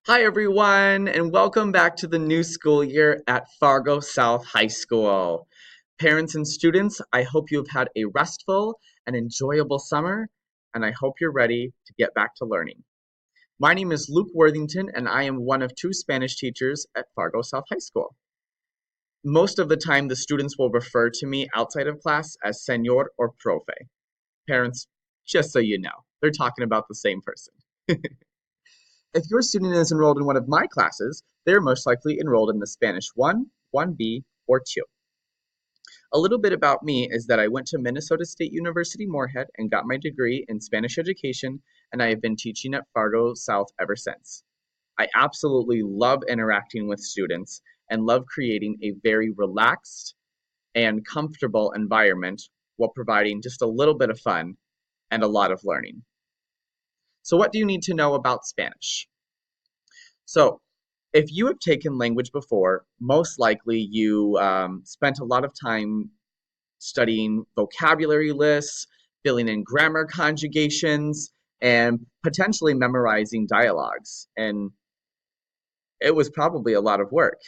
Hi, everyone, and welcome back to the new school year at Fargo South High School. Parents and students, I hope you have had a restful and enjoyable summer, and I hope you're ready to get back to learning. My name is Luke Worthington, and I am one of two Spanish teachers at Fargo South High School. Most of the time, the students will refer to me outside of class as Señor or Profe. Parents, just so you know, they're talking about the same person. If your student is enrolled in one of my classes, they are most likely enrolled in the Spanish 1, 1B, or 2. A little bit about me is that I went to Minnesota State University Moorhead and got my degree in Spanish education, and I have been teaching at Fargo South ever since. I absolutely love interacting with students and love creating a very relaxed and comfortable environment while providing just a little bit of fun and a lot of learning. So, what do you need to know about Spanish? So, if you have taken language before, most likely you spent a lot of time studying vocabulary lists, filling in grammar conjugations, and potentially memorizing dialogues. And it was probably a lot of work.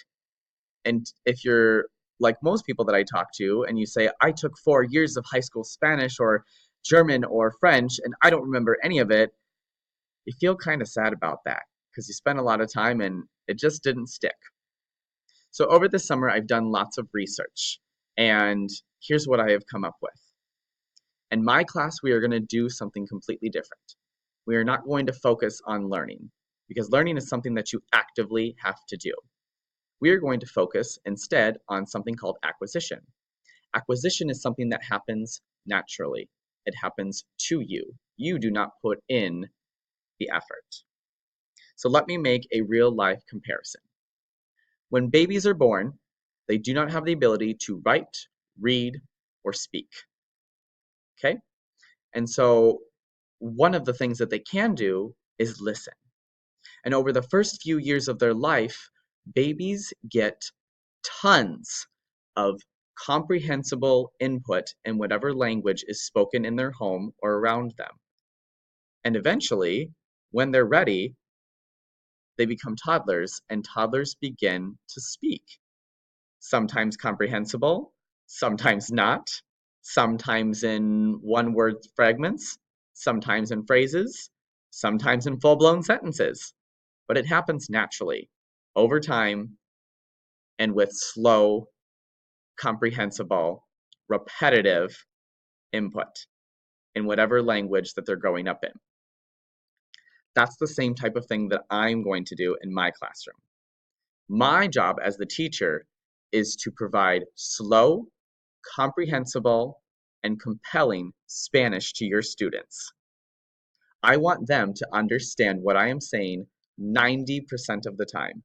And if you're like most people that I talk to, and you say, I took 4 years of high school Spanish or German or French, and I don't remember any of it, you feel kind of sad about that because you spent a lot of time and it just didn't stick. So over the summer, I've done lots of research, and here's what I have come up with. In my class, we are going to do something completely different. We are not going to focus on learning, because learning is something that you actively have to do. We are going to focus instead on something called acquisition. Acquisition is something that happens naturally. It happens to you. You do not put in the effort. So let me make a real life comparison. When babies are born, they do not have the ability to write, read, or speak. Okay? And so one of the things that they can do is listen. And over the first few years of their life, babies get tons of comprehensible input in whatever language is spoken in their home or around them. And eventually, when they're ready, they become toddlers, and toddlers begin to speak. Sometimes comprehensible, sometimes not, sometimes in one word fragments, sometimes in phrases, sometimes in full blown sentences. But it happens naturally, over time, and with slow, comprehensible, repetitive input in whatever language that they're growing up in. That's the same type of thing that I'm going to do in my classroom. My job as the teacher is to provide slow, comprehensible, and compelling Spanish to your students. I want them to understand what I am saying 90% of the time.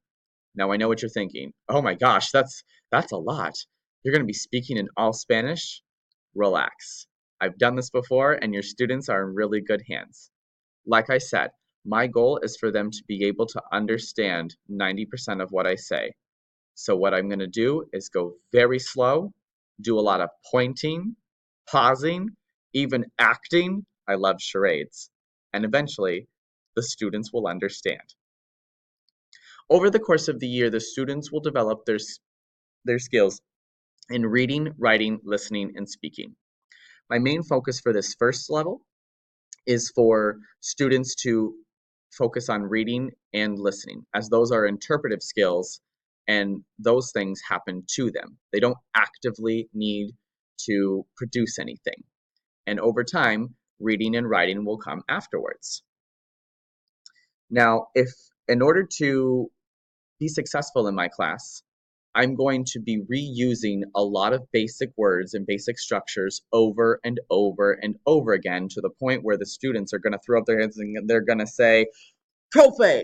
Now I know what you're thinking. Oh my gosh, that's a lot. You're going to be speaking in all Spanish? Relax. I've done this before and your students are in really good hands. Like I said, my goal is for them to be able to understand 90% of what I say. So what I'm going to do is go very slow, do a lot of pointing, pausing, even acting. I love charades. And eventually, the students will understand. Over the course of the year, the students will develop their skills in reading, writing, listening, and speaking. My main focus for this first level is for students to focus on reading and listening, as those are interpretive skills and those things happen to them. They don't actively need to produce anything. And over time, reading and writing will come afterwards. Now, if in order to be successful in my class, I'm going to be reusing a lot of basic words and basic structures over and over and over again to the point where the students are going to throw up their hands and they're going to say, Profe,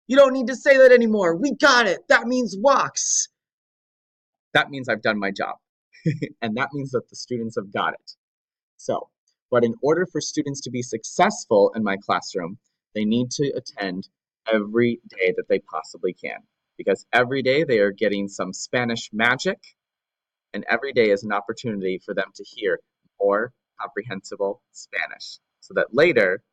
you don't need to say that anymore. We got it. That means walks. That means I've done my job. And that means that the students have got it. So, but in order for students to be successful in my classroom, they need to attend every day that they possibly can. Because every day they are getting some Spanish magic, and every day is an opportunity for them to hear more comprehensible Spanish. So that later,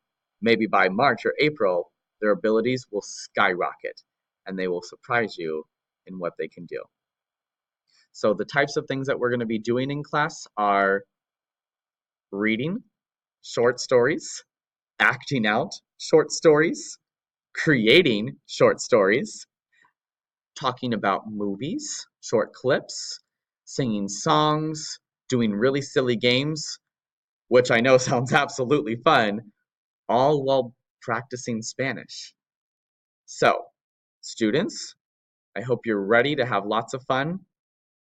maybe by March or April, their abilities will skyrocket and they will surprise you in what they can do. So the types of things that we're going to be doing in class are reading short stories, acting out short stories, creating short stories, talking about movies, short clips, singing songs, doing really silly games, which I know sounds absolutely fun, all while practicing Spanish. So, students, I hope you're ready to have lots of fun,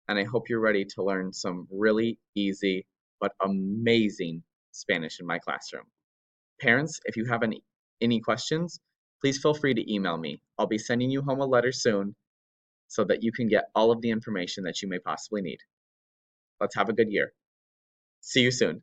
and I hope you're ready to learn some really easy but amazing Spanish in my classroom. Parents, if you have any questions, please feel free to email me. I'll be sending you home a letter soon so that you can get all of the information that you may possibly need. Let's have a good year. See you soon.